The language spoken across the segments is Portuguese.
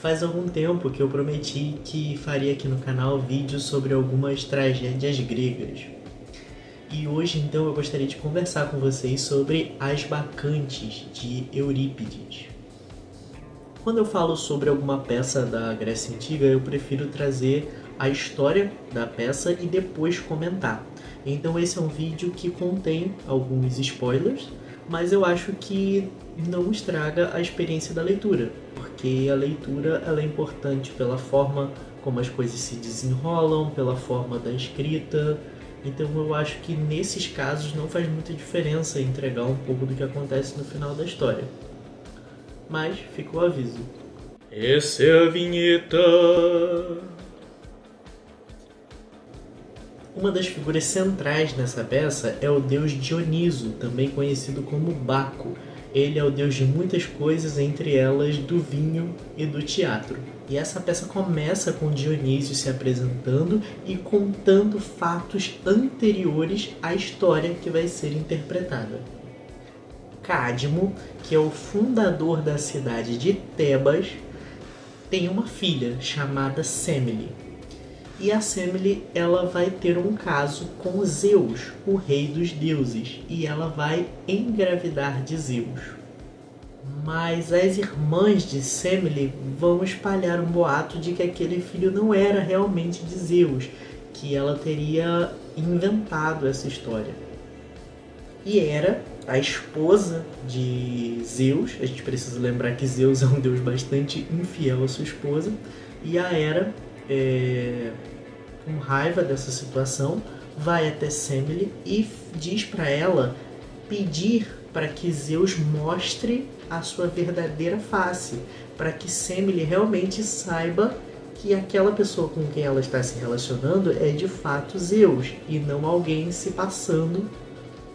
Faz algum tempo que eu prometi que faria aqui no canal vídeos sobre algumas tragédias gregas. E hoje então eu gostaria de conversar com vocês sobre As Bacantes, de Eurípides. Quando eu falo sobre alguma peça da Grécia Antiga, eu prefiro trazer a história da peça e depois comentar. Então esse é um vídeo que contém alguns spoilers, mas eu acho que não estraga a experiência da leitura, porque a leitura ela é importante pela forma como as coisas se desenrolam, pela forma da escrita. Então eu acho que nesses casos não faz muita diferença entregar um pouco do que acontece no final da história. Mas fica o aviso. Essa é a vinheta! Uma das figuras centrais nessa peça é o deus Dioniso, também conhecido como Baco. Ele é o deus de muitas coisas, entre elas do vinho e do teatro. E essa peça começa com Dionísio se apresentando e contando fatos anteriores à história que vai ser interpretada. Cadmo, que é o fundador da cidade de Tebas, tem uma filha chamada Semele. E a Semele ela vai ter um caso com Zeus, o rei dos deuses, e ela vai engravidar de Zeus. Mas as irmãs de Semele vão espalhar um boato de que aquele filho não era realmente de Zeus, que ela teria inventado essa história. E era a esposa de Zeus. A gente precisa lembrar que Zeus é um deus bastante infiel à sua esposa. E a Hera, com raiva dessa situação, vai até Semele e diz para ela pedir para que Zeus mostre a sua verdadeira face, para que Semele realmente saiba que aquela pessoa com quem ela está se relacionando é de fato Zeus e não alguém se passando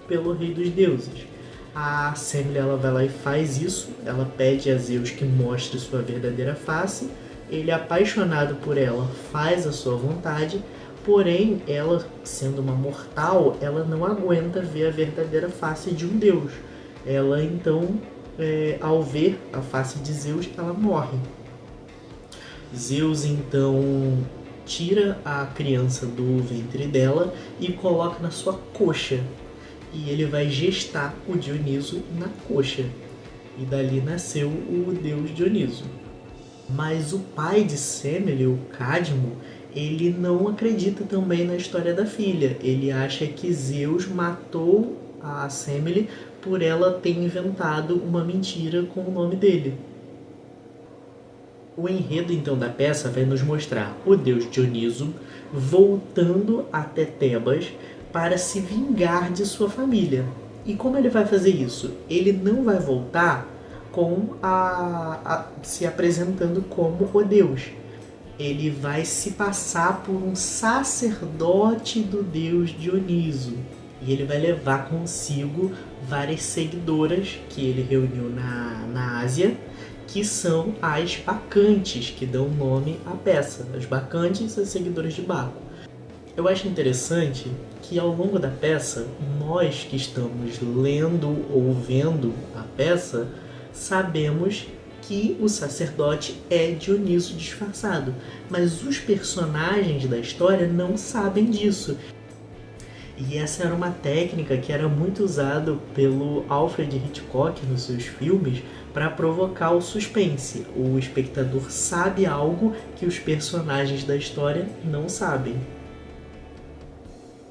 pelo rei dos deuses. A Semele ela vai lá e faz isso, ela pede a Zeus que mostre sua verdadeira face. Ele, apaixonado por ela, faz a sua vontade, porém, ela, sendo uma mortal, ela não aguenta ver a verdadeira face de um deus. Ela, então, ao ver a face de Zeus, ela morre. Zeus, então, tira a criança do ventre dela e coloca na sua coxa. E ele vai gestar o Dioniso na coxa. E dali nasceu o deus Dioniso. Mas o pai de Semele, o Cadmo, ele não acredita também na história da filha. Ele acha que Zeus matou a Semele por ela ter inventado uma mentira com o nome dele. O enredo então da peça vai nos mostrar o deus Dioniso voltando até Tebas para se vingar de sua família. E como ele vai fazer isso? Ele não vai voltar se apresentando como o deus. Ele vai se passar por um sacerdote do deus Dioniso. E ele vai levar consigo várias seguidoras que ele reuniu na Ásia, que são as Bacantes, que dão nome à peça. As Bacantes são as seguidoras de Baco. Eu acho interessante que ao longo da peça, nós que estamos lendo ou vendo a peça, sabemos que o sacerdote é Dioniso disfarçado, mas os personagens da história não sabem disso. E essa era uma técnica que era muito usada pelo Alfred Hitchcock nos seus filmes para provocar o suspense. O espectador sabe algo que os personagens da história não sabem.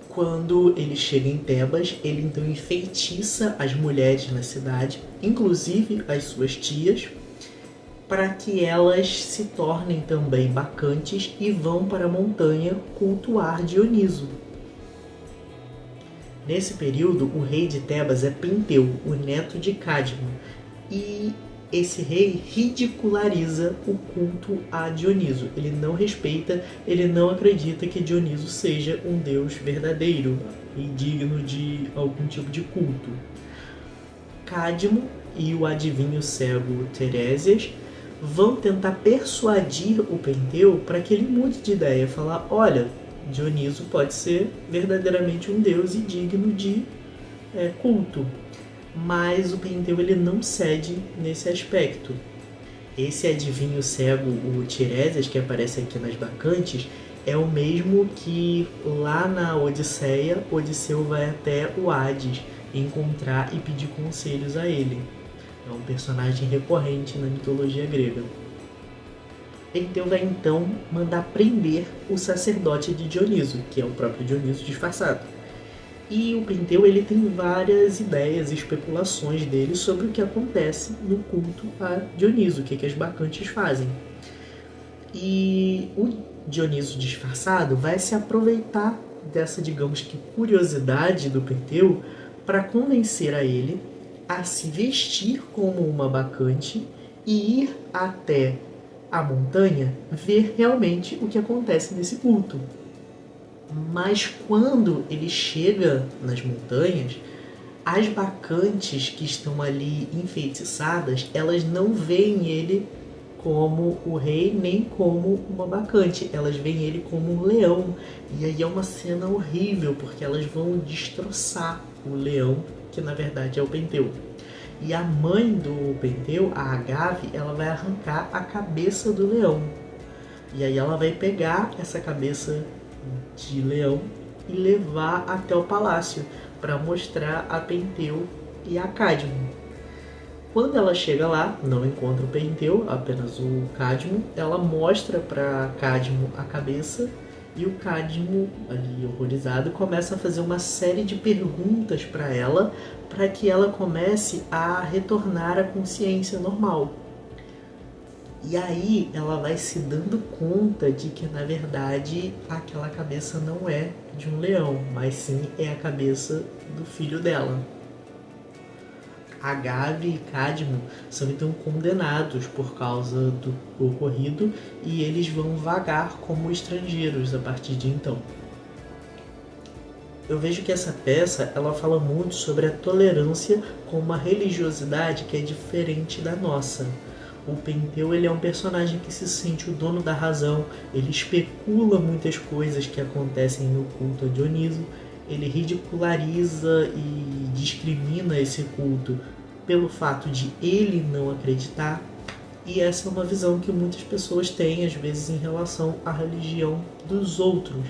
Quando ele chega em Tebas, ele então enfeitiça as mulheres na cidade, inclusive as suas tias, para que elas se tornem também bacantes e vão para a montanha cultuar Dioniso. Nesse período, o rei de Tebas é Penteu, o neto de Cadmo, e esse rei ridiculariza o culto a Dioniso. Ele não respeita, ele não acredita que Dioniso seja um deus verdadeiro e digno de algum tipo de culto. Cadmo e o adivinho cego Terésias vão tentar persuadir o Penteu para que ele mude de ideia, falar, olha, Dioniso pode ser verdadeiramente um deus e digno de culto. Mas o Penteu ele não cede nesse aspecto. Esse adivinho cego, o Tiresias, que aparece aqui nas Bacantes, é o mesmo que lá na Odisseia, Odisseu vai até o Hades encontrar e pedir conselhos a ele. É um personagem recorrente na mitologia grega. Penteu vai então mandar prender o sacerdote de Dioniso, que é o próprio Dioniso disfarçado. E o Penteu ele tem várias ideias e especulações dele sobre o que acontece no culto a Dioniso, o que as bacantes fazem. E o Dioniso disfarçado vai se aproveitar dessa, digamos que, curiosidade do Penteu para convencer a ele a se vestir como uma bacante e ir até a montanha ver realmente o que acontece nesse culto. Mas quando ele chega nas montanhas, as bacantes que estão ali enfeitiçadas, elas não veem ele como o rei, nem como uma bacante. Elas veem ele como um leão. E aí é uma cena horrível, porque elas vão destroçar o leão, que na verdade é o Penteu. E a mãe do Penteu, a Agave, ela vai arrancar a cabeça do leão. E aí ela vai pegar essa cabeça de leão e levar até o palácio para mostrar a Penteu e a Cadmo. Quando ela chega lá, não encontra o Penteu, apenas o Cadmo. Ela mostra para Cadmo a cabeça e o Cadmo, ali horrorizado, começa a fazer uma série de perguntas para ela, para que ela comece a retornar à consciência normal. E aí ela vai se dando conta de que, na verdade, aquela cabeça não é de um leão, mas sim é a cabeça do filho dela. Agave e Cadmo são então condenados por causa do ocorrido e eles vão vagar como estrangeiros a partir de então. Eu vejo que essa peça ela fala muito sobre a tolerância com uma religiosidade que é diferente da nossa. O Penteu ele é um personagem que se sente o dono da razão, ele especula muitas coisas que acontecem no culto a Dioniso, ele ridiculariza e discrimina esse culto pelo fato de ele não acreditar, e essa é uma visão que muitas pessoas têm às vezes em relação à religião dos outros.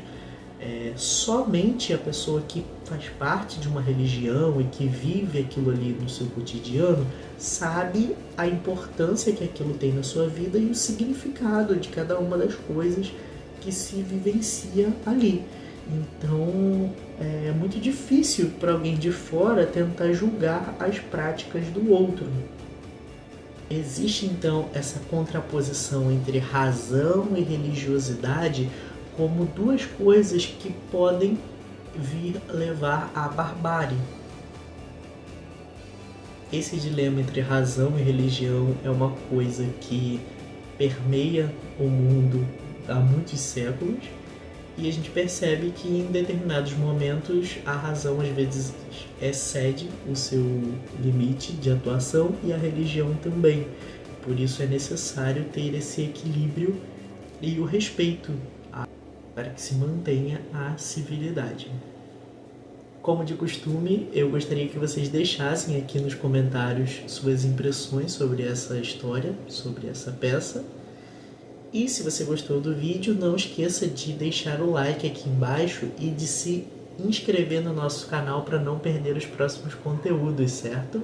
Somente a pessoa que faz parte de uma religião e que vive aquilo ali no seu cotidiano sabe a importância que aquilo tem na sua vida e o significado de cada uma das coisas que se vivencia ali. Então é muito difícil para alguém de fora tentar julgar as práticas do outro. Existe então essa contraposição entre razão e religiosidade como duas coisas que podem vir levar à barbárie. Esse dilema entre razão e religião é uma coisa que permeia o mundo há muitos séculos e a gente percebe que em determinados momentos a razão às vezes excede o seu limite de atuação e a religião também. Por isso é necessário ter esse equilíbrio e o respeito para que se mantenha a civilidade. Como de costume, eu gostaria que vocês deixassem aqui nos comentários suas impressões sobre essa história, sobre essa peça. E se você gostou do vídeo, não esqueça de deixar o like aqui embaixo e de se inscrever no nosso canal para não perder os próximos conteúdos, certo?